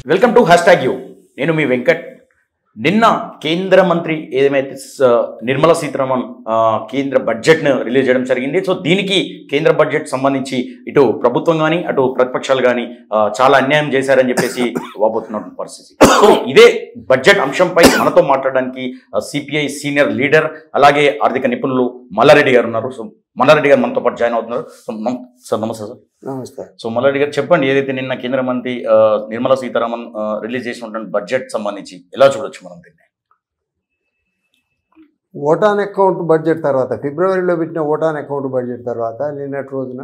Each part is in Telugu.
Welcome to hashtag you. నేను మీ వెంకట్. నిన్న కేంద్ర మంత్రి ఏదైతే నిర్మలా సీతారామన్ కేంద్ర బడ్జెట్ను రిలీజ్ చేయడం జరిగింది. సో దీనికి కేంద్ర బడ్జెట్ సంబంధించి ఇటు ప్రభుత్వం కానీ అటు ప్రతిపక్షాలు కానీ చాలా అన్యాయం చేశారని చెప్పేసి వాపోతున్న పరిస్థితి. సో ఇదే బడ్జెట్ అంశంపై మనతో మాట్లాడడానికి సిపిఐ సీనియర్ లీడర్ అలాగే ఆర్థిక నిపుణులు మల్లారెడ్డి గారు ఉన్నారు. సో మల్లారెడ్డి గారు మనతో పాటు జాయిన్ అవుతున్నారు. సార్ నమస్తే సార్. నమస్తే. సో మల్లారెడ్డి గారు చెప్పండి, ఏదైతే నిన్న కేంద్ర మంత్రి నిర్మలా సీతారామన్ రిలీజ్ చేసినటువంటి బడ్జెట్ సంబంధించి ఎలా చూడొచ్చు మనం దీన్ని? ఓటాన్ అకౌంట్ బడ్జెట్ తర్వాత ఫిబ్రవరిలో పెట్టిన ఓటాన్ అకౌంట్ బడ్జెట్ తర్వాత నిన్నటి రోజున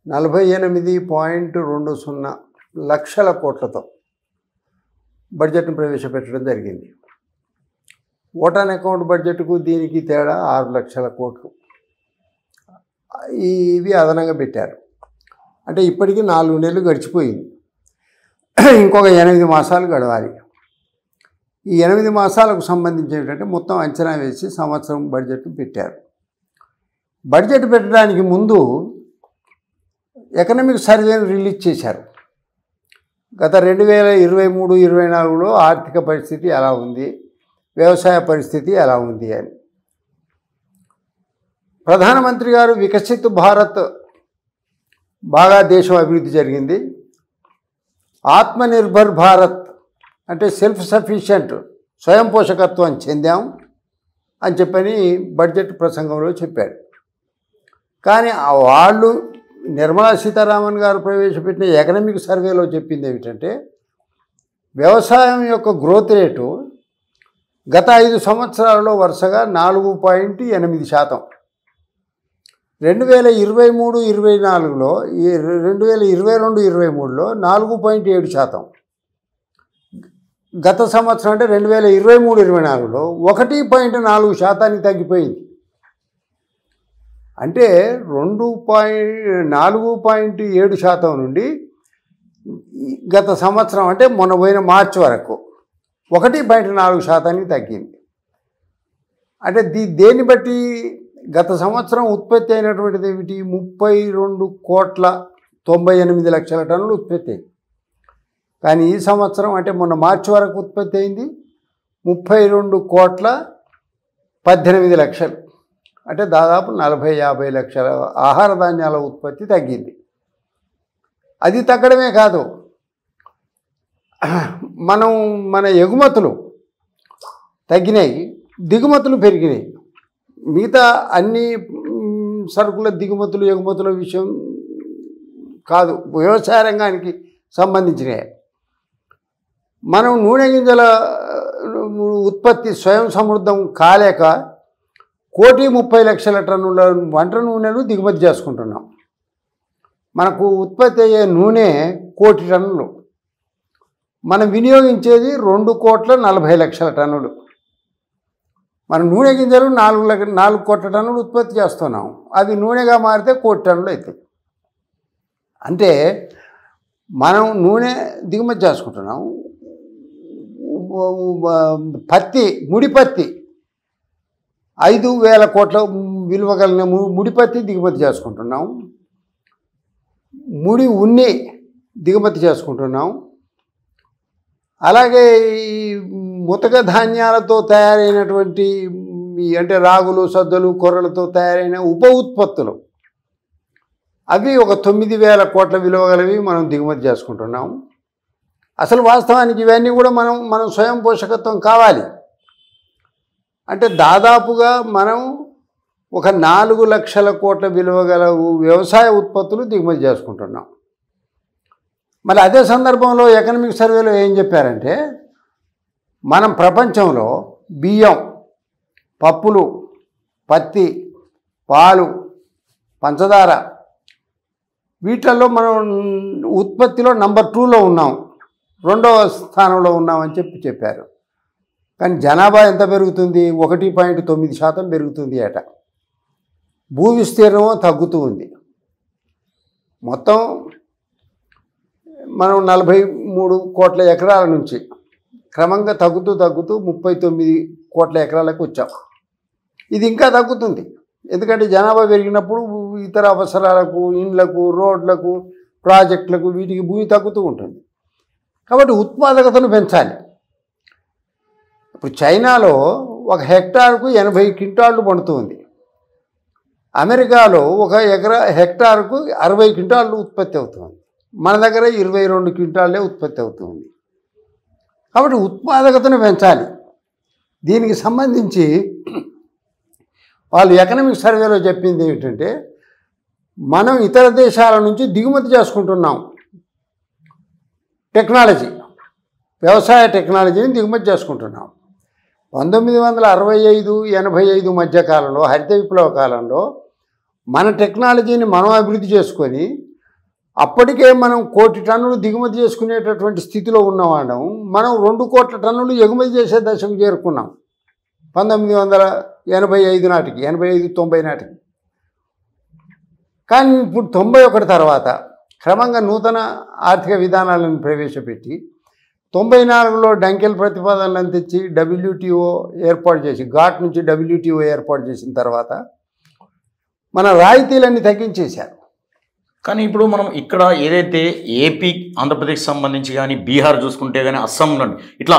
48.20 లక్షల కోట్లతో బడ్జెట్ను ప్రవేశపెట్టడం జరిగింది. ఓటాన్ అకౌంట్ బడ్జెట్కు దీనికి తేడా 6 లక్షల కోట్లు ఇవి అదనంగా పెట్టారు. అంటే ఇప్పటికీ 4 నెలలు గడిచిపోయింది. ఇంకొక 8 మాసాలు గడవాలి. ఈ 8 మాసాలకు సంబంధించి ఏంటంటే మొత్తం అంచనా వేసి సంవత్సరం బడ్జెట్ పెట్టారు. బడ్జెట్ పెట్టడానికి ముందు ఎకనామిక్ సర్వేను రిలీజ్ చేశారు. గత 2023-24లో ఆర్థిక పరిస్థితి ఎలా ఉంది, వ్యవసాయ పరిస్థితి ఎలా ఉంది అని. ప్రధానమంత్రి గారు వికసిత్ భారత్ బాగా దేశం అభివృద్ధి జరిగింది, ఆత్మనిర్భర్ భారత్ అంటే సెల్ఫ్ సఫిషియెంట్ స్వయం పోషకత్వం చెందాం అని చెప్పని బడ్జెట్ ప్రసంగంలో చెప్పాడు. కానీ వాళ్ళు నిర్మలా సీతారామన్ గారు ప్రవేశపెట్టిన ఎకనామిక్ సర్వేలో చెప్పింది ఏమిటంటే వ్యవసాయం యొక్క గ్రోత్ రేటు గత 5 సంవత్సరాలలో వరుసగా 4.8%. 2023-24లో 2022-23లో 4.7%. గత సంవత్సరం అంటే 2023-24లో 1.4% తగ్గిపోయింది. అంటే 4.7% నుండి గత సంవత్సరం అంటే మొన్న పోయిన మార్చి వరకు 1.4% తగ్గింది. అంటే దేన్ని బట్టి గత సంవత్సరం ఉత్పత్తి అయినటువంటిది ఏమిటి? 32.98 టన్నులు ఉత్పత్తి అయింది. కానీ ఈ సంవత్సరం అంటే మొన్న మార్చి వరకు ఉత్పత్తి అయింది 32.18 అంటే దాదాపు 40-50 లక్షల ఆహార ధాన్యాల ఉత్పత్తి తగ్గింది. అది తగ్గడమే కాదు, మన ఎగుమతులు తగ్గినాయి, దిగుమతులు పెరిగినాయి. మిగతా అన్ని సరుకుల దిగుమతులు ఎగుమతుల విషయం కాదు, వ్యవసాయ రంగానికి సంబంధించినవి. మనం నూనె గింజల ఉత్పత్తి స్వయం సమృద్ధం కాలేక 1,30,00,000 టన్నుల వంట నూనెలు దిగుమతి చేసుకుంటున్నాం. మనకు ఉత్పత్తి అయ్యే నూనె 1,00,00,000 టన్నులు, మనం వినియోగించేది 2,40,00,000 టన్నులు. మన నూనె గింజలు 4 కోట్ల టన్నులు ఉత్పత్తి చేస్తున్నాం, అవి నూనెగా మారితే 1,00,00,000 టన్నులు అవుతాయి. అంటే మనం నూనె దిగుమతి చేసుకుంటున్నాం. పత్తి, ముడిపత్తి 5,000 కోట్ల విలువ కలిగిన ముడిపత్తి దిగుమతి చేసుకుంటున్నాం. ముడి ఉన్ని దిగుమతి చేసుకుంటున్నాం. అలాగే ఈ ముతక ధాన్యాలతో తయారైనటువంటి అంటే రాగులు, సద్దలు, కొర్రలతో తయారైన ఉప ఉత్పత్తులు అవి ఒక 9,000 కోట్ల విలువ గలవి మనం దిగుమతి చేసుకుంటున్నాం. అసలు వాస్తవానికి ఇవన్నీ కూడా మనం స్వయం పోషకత్వం కావాలి అంటే దాదాపుగా మనం ఒక 4 లక్షల కోట్ల విలువ గల వ్యవసాయ ఉత్పత్తులు దిగుమతి చేసుకుంటున్నాం. మరి అదే సందర్భంలో ఎకనామిక్ సర్వేలో ఏం చెప్పారంటే మనం ప్రపంచంలో బియ్యం, పప్పులు, పత్తి, పాలు, పంచదార వీటిల్లో మనం ఉత్పత్తిలో నంబర్ 2లో ఉన్నాం, 2వ స్థానంలో ఉన్నామని చెప్పారు. కానీ జనాభా ఎంత పెరుగుతుంది? 1.9% పెరుగుతుంది అట. భూ విస్తీర్ణం తగ్గుతూ ఉంది. మొత్తం మనం 43 కోట్ల ఎకరాల నుంచి క్రమంగా తగ్గుతూ 39 కోట్ల ఎకరాలకు వచ్చాం. ఇది ఇంకా తగ్గుతుంది, ఎందుకంటే జనాభా పెరిగినప్పుడు ఇతర అవసరాలకు, ఇండ్లకు, రోడ్లకు, ప్రాజెక్టులకు వీటికి భూమి తగ్గుతూ ఉంటుంది. కాబట్టి ఉత్పాదకతను పెంచాలి. ఇప్పుడు చైనాలో 1 హెక్టార్కు 80 క్వింటాళ్ళు పండుతుంది. అమెరికాలో 1 హెక్టార్కు 60 క్వింటాళ్ళు ఉత్పత్తి అవుతుంది. మన దగ్గర 22 క్వింటాళ్ళే ఉత్పత్తి అవుతుంది. కాబట్టి ఉత్పాదకతను పెంచాలి. దీనికి సంబంధించి వాళ్ళు ఎకనామిక్ సర్వేలో చెప్పింది ఏమిటంటే, మనం ఇతర దేశాల నుంచి దిగుమతి చేసుకుంటున్నాం. టెక్నాలజీ, వ్యవసాయ టెక్నాలజీని దిగుమతి చేసుకుంటున్నాం. 1965-85 మధ్య కాలంలో, హరిత విప్లవ కాలంలో మన టెక్నాలజీని మనం అభివృద్ధి చేసుకొని అప్పటికే మనం 1 కోటి టన్నులు దిగుమతి చేసుకునేటటువంటి స్థితిలో ఉన్నవాళ్ళం. మనం 2 కోట్ల టన్నులు ఎగుమతి చేసే దశకు చేరుకున్నాం 1985 నాటికి, 85-90 నాటికి. కానీ ఇప్పుడు 91 తర్వాత క్రమంగా నూతన ఆర్థిక విధానాలను ప్రవేశపెట్టి 94లో డంకెల్ ప్రతిపాదనలను తెచ్చి WTO ఏర్పాటు చేసి, ఘాట్ నుంచి WTO ఏర్పాటు చేసిన తర్వాత మన రాయితీలన్నీ తగ్గించేశారు. కానీ ఇప్పుడు మనం ఇక్కడ ఏదైతే ఏపీ, ఆంధ్రప్రదేశ్ సంబంధించి కానీ, బీహార్ చూసుకుంటే కానీ, అస్సాం కానీ ఇట్లా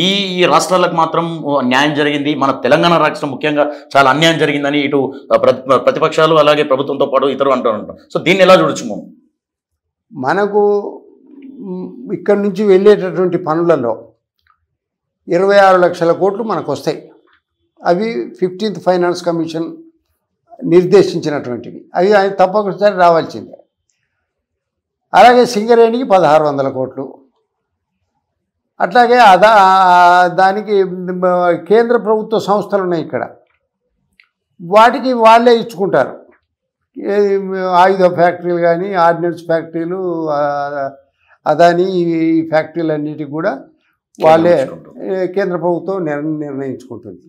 ఈ రాష్ట్రాలకు మాత్రం న్యాయం జరిగింది, మన తెలంగాణ రాష్ట్రం ముఖ్యంగా చాలా అన్యాయం జరిగిందని ఇటు ప్రతిపక్షాలు అలాగే ప్రభుత్వంతో పాటు ఇతరులు అంటారు. సో దీన్ని ఎలా చూడొచ్చు మనం? మనకు ఇక్కడి నుంచి వెళ్ళేటటువంటి పనులలో 26 లక్షల కోట్లు మనకు వస్తాయి. అవి 15th ఫైనాన్స్ కమిషన్ నిర్దేశించినటువంటివి. అవి ఆయన తప్పనిసరి రావాల్సిందే. అలాగే సింగరేణికి 1600 కోట్లు. అట్లాగే దానికి కేంద్ర ప్రభుత్వ సంస్థలు ఉన్నాయి ఇక్కడ, వాటికి వాళ్ళే ఇచ్చుకుంటారు. ఆయుధ ఫ్యాక్టరీలు కానీ, ఆర్డినెన్స్ ఫ్యాక్టరీలు, అదాని, ఈ ఫ్యాక్టరీలన్నిటికి కూడా వాళ్ళే కేంద్ర ప్రభుత్వం నిర్ణయించుకుంటుంది.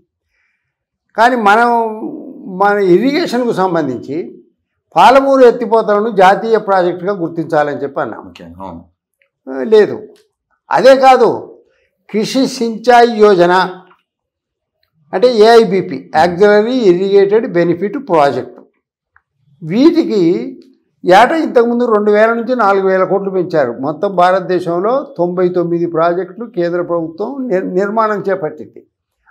కానీ మన ఇరిగేషన్కు సంబంధించి పాలమూరు ఎత్తిపోతలను జాతీయ ప్రాజెక్టుగా గుర్తించాలని చెప్పి అన్నాం. లేదు. అదే కాదు, కృషి సించాయి యోజన అంటే AIBP, accelerated irrigated benefit project, వీటికి ఏటా ఇంతకుముందు 2000 నుంచి 4000 కోట్లు పెంచారు. మొత్తం భారతదేశంలో 99 ప్రాజెక్టులు కేంద్ర ప్రభుత్వం నిర్మాణం చేపట్టింది.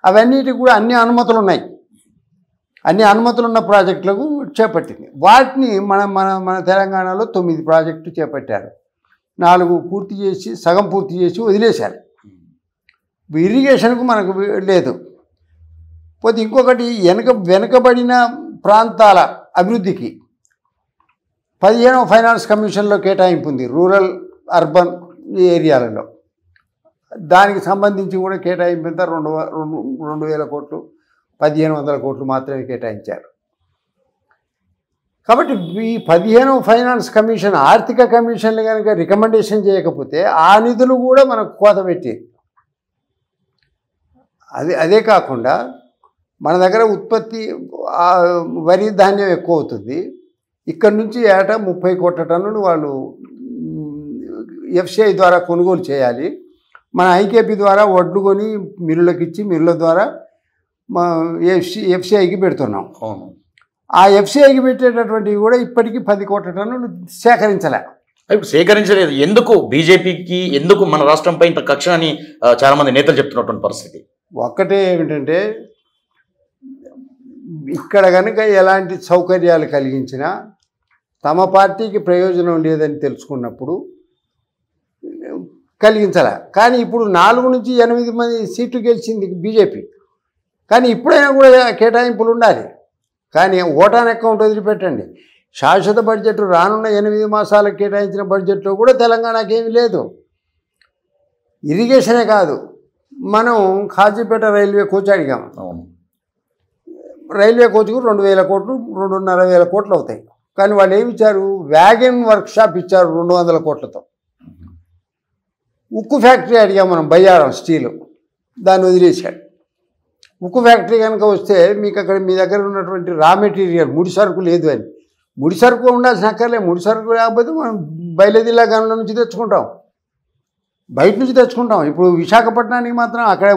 అవన్నిటికి కూడా అన్ని అనుమతులు ఉన్నాయి. అన్ని అనుమతులు ఉన్న ప్రాజెక్టులకు చేపట్టింది. వాటిని మన తెలంగాణలో 9 ప్రాజెక్టులు చేపట్టారు. 4 పూర్తి చేసి, సగం పూర్తి చేసి వదిలేశారు. ఇరిగేషన్కు మనకు లేదు. పోతే ఇంకొకటి, వెనుకబడిన ప్రాంతాల అభివృద్ధికి 15వ ఫైనాన్స్ కమిషన్లో కేటాయింపు ఉంది, రూరల్ అర్బన్ ఏరియాలలో. దానికి సంబంధించి కూడా కేటాయింపు ఎంత, 2000 కోట్లు, 1500 కోట్లు మాత్రమే కేటాయించారు. కాబట్టి ఈ 15వ ఫైనాన్స్ కమిషన్, ఆర్థిక కమిషన్లు కనుక రికమెండేషన్ చేయకపోతే ఆ నిధులు కూడా మనకు కోత పెట్టేది. అదే కాకుండా మన దగ్గర ఉత్పత్తి వరి ధాన్యం ఎక్కువ అవుతుంది. ఇక్కడి నుంచి ఏటా 30 కోట్ల టన్నులు వాళ్ళు FCI ద్వారా కొనుగోలు చేయాలి. మన IKP ద్వారా వడ్లు కొని మిల్లులకు ఇచ్చి, మిల్లుల ద్వారా FCIకి పెడుతున్నాం. ఆ FCIకి పెట్టేటటువంటివి కూడా ఇప్పటికీ 10 కోట్ల టన్నులు సేకరించలేదు. ఎందుకు బీజేపీకి, ఎందుకు మన రాష్ట్రంపై ఇంత కక్ష అని చాలామంది నేతలు చెప్తున్నటువంటి పరిస్థితి? ఒక్కటే ఏమిటంటే, ఇక్కడ కనుక ఎలాంటి సౌకర్యాలు కలిగించినా తమ పార్టీకి ప్రయోజనం లేదని తెలుసుకున్నప్పుడు కలిగించాల. కానీ ఇప్పుడు 4 నుంచి 8 మంది సీట్లు గెలిచింది బీజేపీ. కానీ ఇప్పుడైనా కూడా కేటాయింపులు ఉండాలి. కానీ ఓటాన్ అకౌంట్ వదిలిపెట్టండి, శాశ్వత బడ్జెట్ రానున్న 8 మాసాలకు కేటాయించిన బడ్జెట్లో కూడా తెలంగాణకి ఏమీ లేదు. ఇరిగేషనే కాదు, మనం కాజీపేట రైల్వే కోచ్ అడిగాము. రైల్వే కోచ్కు 2000 కోట్లు, 2500 కోట్లు అవుతాయి. కానీ వాళ్ళు ఏమి ఇచ్చారు, వ్యాగన్ వర్క్షాప్ ఇచ్చారు 200 కోట్లతో. ఉక్కు ఫ్యాక్టరీ అడిగాం మనం, బయ్యారం స్టీలు, దాన్ని వదిలేశాడు. ఉక్కు ఫ్యాక్టరీ కనుక వస్తే మీకు అక్కడ మీ దగ్గర ఉన్నటువంటి రా మెటీరియల్, ముడి సరుకు లేదు అని. ముడి సరుకు ఉండాల్సిన అక్కర్లే. ముడి సరుకు లేకపోతే మనం బయలుదేరిలా గనుల నుంచి తెచ్చుకుంటాం, బయట నుంచి తెచ్చుకుంటాం. ఇప్పుడు విశాఖపట్నానికి మాత్రం అక్కడ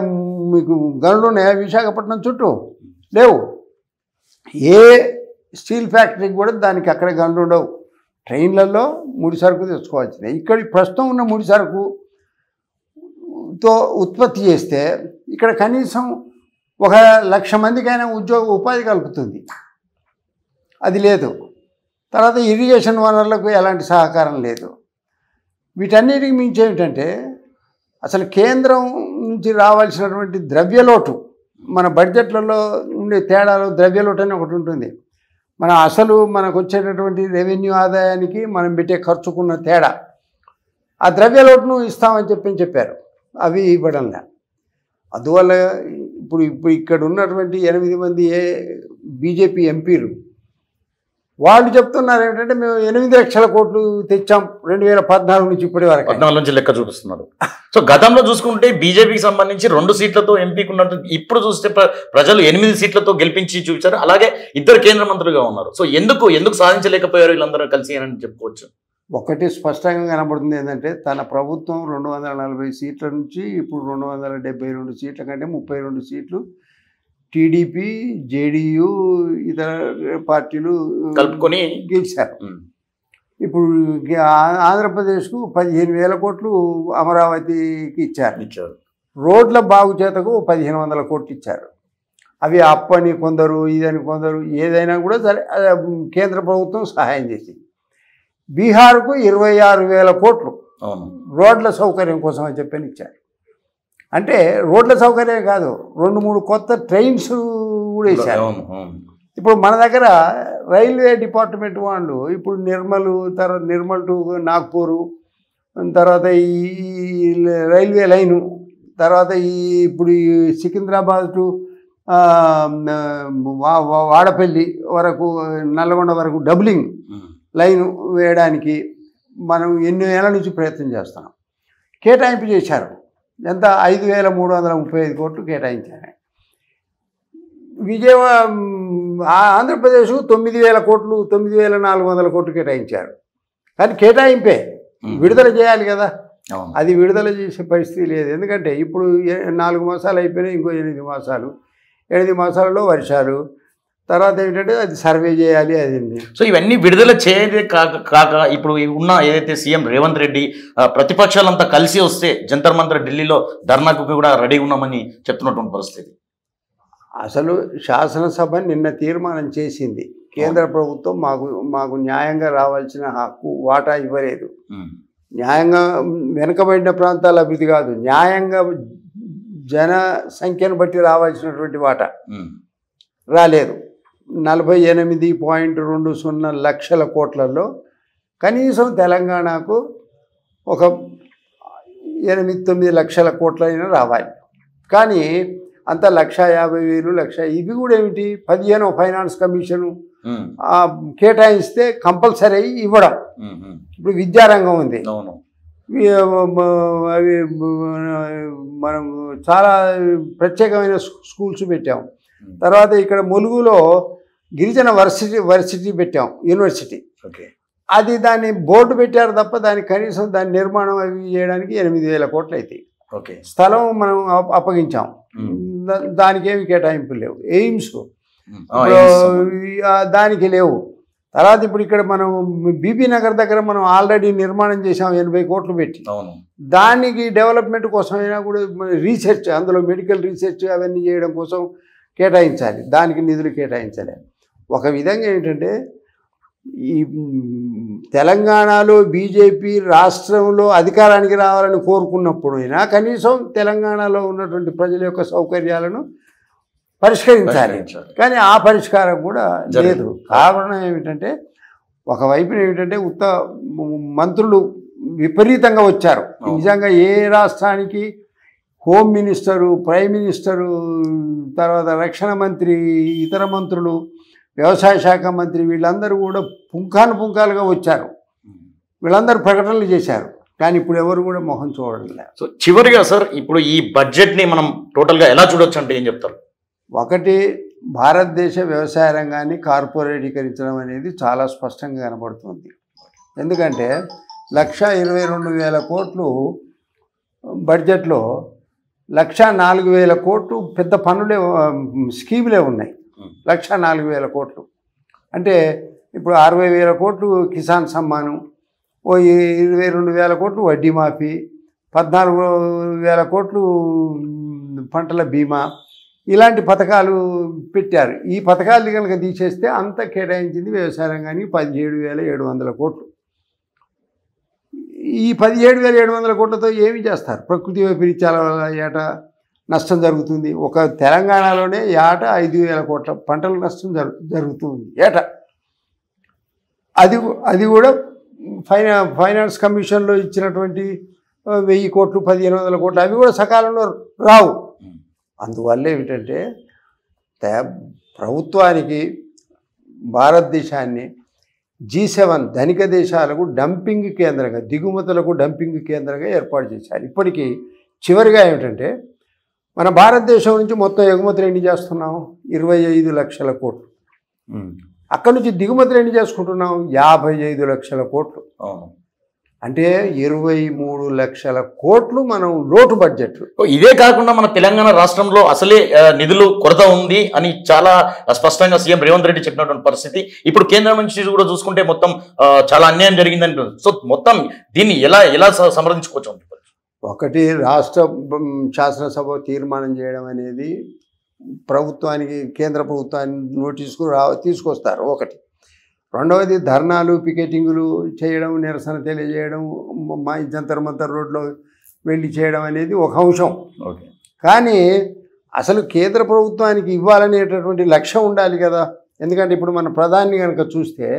మీకు గనులు ఉన్నాయా? విశాఖపట్నం చుట్టూ లేవు. ఏ స్టీల్ ఫ్యాక్టరీకి కూడా దానికి అక్కడ గనులు ఉండవు. ట్రైన్లలో ముడి సరుకు తెచ్చుకోవాల్సిందే. ఇక్కడ ప్రస్తుతం ఉన్న ముడి సరుకు ఉత్పత్తి చేస్తే ఇక్కడ కనీసం 1,00,000 మందికైనా ఉపాధి కలుగుతుంది. అది లేదు. తర్వాత ఇరిగేషన్ వనరులకు ఎలాంటి సహకారం లేదు. వీటన్నిటికి మించి ఏమిటంటే అసలు కేంద్రం నుంచి రావాల్సినటువంటి ద్రవ్యలోటు, మన బడ్జెట్లలో ఉండే తేడాలో ద్రవ్యలోటు అని ఒకటి ఉంటుంది. మనకు వచ్చేటటువంటి రెవెన్యూ ఆదాయానికి మనం పెట్టే ఖర్చుకున్న తేడా, ఆ ద్రవ్యలోటును ఇస్తామని చెప్పారు. అవి ఇవ్వడంలే. అందువల్ల ఇప్పుడు ఇక్కడ ఉన్నటువంటి 8 మంది బీజేపీ ఎంపీలు వాళ్ళు చెప్తున్నారు ఏమిటంటే మేము 8 లక్షల కోట్లు తెచ్చాం 2014 నుంచి ఇప్పటి వరకు. 14 నుంచి లెక్క చూపిస్తున్నారు. సో గతంలో చూసుకుంటే బీజేపీకి సంబంధించి 2 సీట్లతో ఎంపీకి ఉన్నట్టు, ఇప్పుడు చూస్తే ప్రజలు 8 సీట్లతో గెలిపించి చూపించారు. అలాగే 2 కేంద్ర మంత్రులుగా ఉన్నారు. సో ఎందుకు సాధించలేకపోయారు వీళ్ళందరూ కలిసి అని చెప్పుకోవచ్చు. ఒకటి స్పష్టంగా కనబడుతుంది ఏంటంటే తన ప్రభుత్వం 240 సీట్ల నుంచి ఇప్పుడు 272 సీట్ల కంటే 32 సీట్లు టీడీపీ, జేడీయూ, ఇతర పార్టీలు కలుపుకొని గెలిచారు. ఇప్పుడు ఆంధ్రప్రదేశ్కు 15,000 కోట్లు అమరావతికి ఇచ్చారు. రోడ్ల బాగు చేతకు 1,500 కోట్లు ఇచ్చారు. అవి అప్పని కొందరు, ఇదని కొందరు, ఏదైనా కూడా సరే కేంద్ర ప్రభుత్వం సహాయం చేసింది. బీహార్కు 26,000 కోట్లు రోడ్ల సౌకర్యం కోసం అని చెప్పని ఇచ్చారు. అంటే రోడ్ల సౌకర్యం కాదు, 2-3 కొత్త ట్రైన్స్ కూడా ఇచ్చారు. ఇప్పుడు మన దగ్గర రైల్వే డిపార్ట్మెంట్ వాళ్ళు ఇప్పుడు నిర్మల్ టు నాగ్పూరు, తర్వాత ఈ రైల్వే లైను, తర్వాత ఇప్పుడు ఈ సికింద్రాబాద్ టు వాడపల్లి వరకు, నల్గొండ వరకు డబ్లింగ్ లైను వేయడానికి మనం ఎన్నో ఏళ్ళ నుంచి ప్రయత్నం చేస్తున్నాం. కేటాయింపు చేశారు. ఎంత? 5,335 కోట్లు కేటాయించారు. ఆంధ్రప్రదేశ్ 9,000 కోట్లు, 9,400 కోట్లు కేటాయించారు. కానీ కేటాయింపే, విడుదల చేయాలి కదా. అది విడుదల చేసే పరిస్థితి లేదు. ఎందుకంటే ఇప్పుడు 4 మాసాలు అయిపోయినాయి, ఇంకో 8 మాసాలు. 8 మాసాలలో వర్షాలు, తర్వాత ఏమిటంటే అది సర్వే చేయాలి. అది సో ఇవన్నీ విడుదల చేయదే కాక ఇప్పుడు ఉన్న ఏదైతే సీఎం రేవంత్ రెడ్డి ప్రతిపక్షాలంతా కలిసి వస్తే జంతర్ మంతర్ ఢిల్లీలో ధర్నాకు కూడా రెడీ ఉన్నామని చెప్తున్నటువంటి పరిస్థితి. అసలు శాసనసభ నిన్న తీర్మానం చేసింది, కేంద్ర ప్రభుత్వం మాకు న్యాయంగా రావాల్సిన హక్కు వాటా ఇవ్వలేదు. న్యాయంగా వెనుకబడిన ప్రాంతాల అభివృద్ధి కాదు, న్యాయంగా జనసంఖ్యను బట్టి రావాల్సినటువంటి వాటా రాలేదు. 48.20 లక్షల కోట్లలో కనీసం తెలంగాణకు ఒక 8-9 లక్షల కోట్లైనా రావాలి. కానీ అంత 1,50,000 ఇవి కూడా ఏమిటి, 15 ఫైనాన్స్ కమిషను కేటాయిస్తే కంపల్సరీ ఇవ్వడం. ఇప్పుడు విద్యారంగం ఉంది, అవి మనం చాలా ప్రత్యేకమైన స్కూల్స్ పెట్టాం. తర్వాత ఇక్కడ ములుగులో గిరిజన వర్సిటీ పెట్టాం, యూనివర్సిటీ. అది దాన్ని బోర్డు పెట్టారు తప్ప దానికి కనీసం దాని నిర్మాణం అవి చేయడానికి 8,000 కోట్లు అవుతాయి. స్థలం మనం అప్పగించాం, దానికి ఏమి కేటాయింపులు లేవు. ఎయిమ్స్ దానికి లేవు. తర్వాత ఇప్పుడు ఇక్కడ మనం బీబీ నగర్ దగ్గర మనం ఆల్రెడీ నిర్మాణం చేసాం 80 కోట్లు పెట్టి. దానికి డెవలప్మెంట్ కోసమైనా కూడా రీసెర్చ్, అందులో మెడికల్ రీసెర్చ్ అవన్నీ చేయడం కోసం కేటాయించాలి, దానికి నిధులు కేటాయించాలి. ఒక విధంగా ఏంటంటే ఈ తెలంగాణలో బీజేపీ రాష్ట్రంలో అధికారానికి రావాలని కోరుకున్నప్పుడైనా కనీసం తెలంగాణలో ఉన్నటువంటి ప్రజల యొక్క సౌకర్యాలను పరిష్కరించాలి. కానీ ఆ పరిష్కారం కూడా లేదు. కారణం ఏమిటంటే ఒకవైపున ఏమిటంటే మంత్రులు విపరీతంగా వచ్చారు. నిజంగా ఏ రాష్ట్రానికి హోమ్ మినిస్టరు, ప్రైమ్ మినిస్టరు, తర్వాత రక్షణ మంత్రి, ఇతర మంత్రులు, వ్యవసాయ శాఖ మంత్రి, వీళ్ళందరూ కూడా పుంఖాలుగా వచ్చారు. వీళ్ళందరూ ప్రకటనలు చేశారు. కానీ ఇప్పుడు ఎవరు కూడా మొహం చూడడం లేదు. సో చివరిగా సార్, ఇప్పుడు ఈ బడ్జెట్ని మనం టోటల్గా ఎలా చూడొచ్చు అంటే ఏం చెప్తారు? ఒకటి, భారతదేశ వ్యవసాయ రంగాన్ని కార్పొరేటీకరించడం అనేది చాలా స్పష్టంగా కనబడుతుంది. ఎందుకంటే 1,22,000 కోట్లు బడ్జెట్లో 1,04,000 కోట్లు పెద్ద పన్నులే, స్కీములే ఉన్నాయి. 1,04,000 కోట్లు అంటే ఇప్పుడు 60,000 కోట్లు కిసాన్ సమ్మాను, ఓ 22,000 కోట్లు వడ్డీ మాఫీ, 14,000 కోట్లు పంటల బీమా, ఇలాంటి పథకాలు పెట్టారు. ఈ పథకాలు కనుక తీసేస్తే అంత కేటాయించింది వ్యవసాయ రంగానికి 17,700 కోట్లు. ఈ 17,700 కోట్లతో ఏమి చేస్తారు? ప్రకృతి వైపరీత్యాల వల్ల ఏటా నష్టం జరుగుతుంది. ఒక తెలంగాణలోనే ఏటా 5,000 కోట్ల పంటల నష్టం జరుగుతుంది ఏటా. అది కూడా ఫైనాన్స్ కమిషన్లో ఇచ్చినటువంటి 1,000 కోట్లు 1,500 కోట్లు అవి కూడా సకాలంలో రావు. అందువల్ల ఏమిటంటే ప్రభుత్వానికి భారతదేశాన్ని G7 ధనిక దేశాలకు డంపింగ్ కేంద్రంగా, దిగుమతులకు డంపింగ్ కేంద్రంగా ఏర్పాటు చేశారు. ఇప్పటికీ చివరిగా ఏమిటంటే మన భారతదేశం నుంచి మొత్తం ఎగుమతులు ఎన్ని చేస్తున్నాం? 25 లక్షల కోట్లు. అక్కడి నుంచి దిగుమతులు ఎన్ని చేసుకుంటున్నాం? 55 లక్షల కోట్లు. అంటే 23 లక్షల కోట్లు మనం లోటు బడ్జెట్. ఇదే కాకుండా మన తెలంగాణ రాష్ట్రంలో అసలే నిధులు కొరత ఉంది అని చాలా స్పష్టంగా సీఎం రేవంత్ రెడ్డి చెప్పినటువంటి పరిస్థితి. ఇప్పుడు కేంద్రం నుంచి కూడా చూసుకుంటే మొత్తం చాలా అన్యాయం జరిగిందని. సో మొత్తం దీన్ని ఎలా సమర్థించుకోవచ్చు? ఒకటి, రాష్ట్ర శాసనసభ తీర్మానం చేయడం అనేది ప్రభుత్వానికి, కేంద్ర ప్రభుత్వాన్ని నోటీసుకు తీసుకొస్తారు ఒకటి. రెండవది, ధర్నాలు పికెటింగులు చేయడం, నిరసన తెలియజేయడం, మా జంతర్ మంతర్ రోడ్లో వెళ్ళి చేయడం అనేది ఒక అంశం. కానీ అసలు కేంద్ర ప్రభుత్వానికి ఇవ్వాలనేటటువంటి లక్ష్యం ఉండాలి కదా. ఎందుకంటే ఇప్పుడు మన ప్రధాని కనుక చూస్తే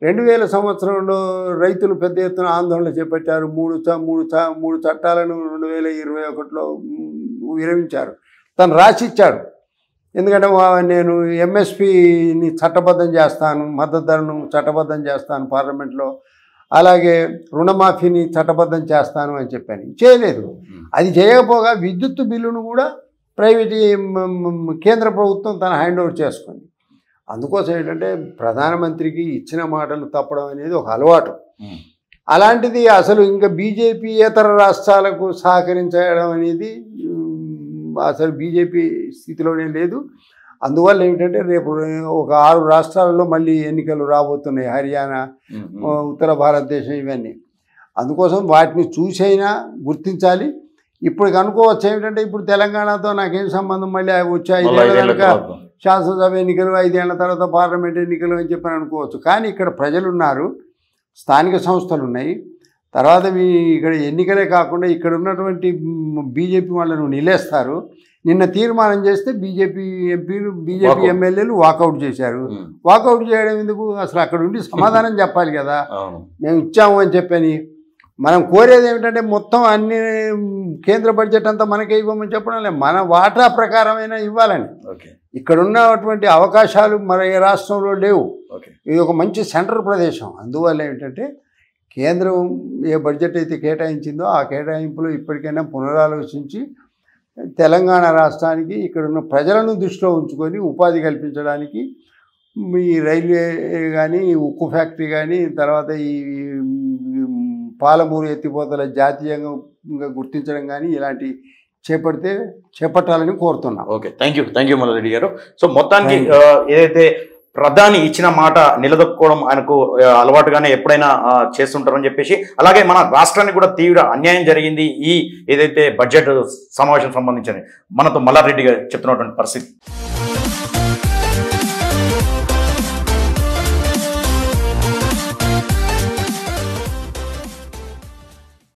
2000 సంవత్సరంలో రైతులు పెద్ద ఎత్తున ఆందోళన చేపట్టారు. మూడు చట్టాలను 2021లో విరమించారు. తను రాసిచ్చాడు. ఎందుకంటే నేను MSPని చట్టబద్ధం చేస్తాను, మద్దతు ధరను చట్టబద్ధం చేస్తాను పార్లమెంట్లో, అలాగే రుణమాఫీని చట్టబద్ధం చేస్తాను అని చెప్పాను. చేయలేదు. అది చేయకపోగా విద్యుత్ బిల్లును కూడా కేంద్ర ప్రభుత్వం తన హ్యాండ్ ఓవర్ చేసుకుంది. అందుకోసం ఏంటంటే ప్రధానమంత్రికి ఇచ్చిన మాటలు తప్పడం అనేది ఒక అలవాటు. అలాంటిది అసలు ఇంకా బీజేపీయేతర రాష్ట్రాలకు సహకరించడం అనేది అసలు బీజేపీ స్థితిలోనే లేదు. అందువల్ల ఏమిటంటే రేపు ఒక 6 రాష్ట్రాలలో మళ్ళీ ఎన్నికలు రాబోతున్నాయి, హర్యానా, ఉత్తర భారతదేశం, ఇవన్నీ. అందుకోసం వాటిని చూసైనా గుర్తించాలి. ఇప్పుడు అనుకోవచ్చు ఏమిటంటే ఇప్పుడు తెలంగాణతో నాకేం సంబంధం, మళ్ళీ వచ్చే 5 ఏళ్ళ కనుక శాసనసభ ఎన్నికలు, 5 ఏళ్ల తర్వాత పార్లమెంట్ ఎన్నికలు అని చెప్పని అనుకోవచ్చు. కానీ ఇక్కడ ప్రజలు ఉన్నారు, స్థానిక సంస్థలు ఉన్నాయి. తర్వాత ఇక్కడ ఎన్నికలే కాకుండా ఇక్కడ ఉన్నటువంటి బీజేపీ వాళ్ళను నిలేస్తారు. నిన్న తీర్మానం చేస్తే బీజేపీ ఎంపీలు, బీజేపీ ఎమ్మెల్యేలు వాకౌట్ చేశారు. వాకౌట్ చేయడం ఎందుకు? అసలు అక్కడ ఉండి సమాధానం చెప్పాలి కదా. మేము ఇచ్చాము అని చెప్పని. మనం కోరేది ఏమిటంటే మొత్తం అన్ని కేంద్ర బడ్జెట్ అంతా మనకే ఇవ్వమని చెప్పడం లేదు, మన వాటా ప్రకారమైనా ఇవ్వాలని. ఇక్కడ ఉన్నటువంటి అవకాశాలు మన ఏ రాష్ట్రంలో లేవు. ఇది ఒక మంచి సెంట్రల్ ప్రదేశం. అందువల్ల ఏమిటంటే కేంద్రం ఏ బడ్జెట్ అయితే కేటాయించిందో ఆ కేటాయింపులో ఇప్పటికైనా పునరాలోచించి తెలంగాణ రాష్ట్రానికి ఇక్కడున్న ప్రజలను దృష్టిలో ఉంచుకొని ఉపాధి కల్పించడానికి ఈ రైల్వే కానీ, ఉక్కు ఫ్యాక్టరీ కానీ, తర్వాత ఈ పాలమూరు ఎత్తిపోతల జాతీయంగా గుర్తించడం కానీ ఇలాంటి చేపట్టాలని కోరుతున్నాం. ఓకే, థ్యాంక్ యూ మల్లారెడ్డి గారు. సో మొత్తానికి ఏదైతే ప్రధాని ఇచ్చిన మాట నిలదొక్కుకోవడం ఆయనకు అలవాటుగానే ఎప్పుడైనా చేస్తుంటారని చెప్పేసి, అలాగే మన రాష్ట్రానికి కూడా తీవ్ర అన్యాయం జరిగింది ఈ ఏదైతే బడ్జెట్ సమావేశం సంబంధించిన మనతో మల్లారెడ్డి గారు చెప్తున్నటువంటి పరిస్థితి.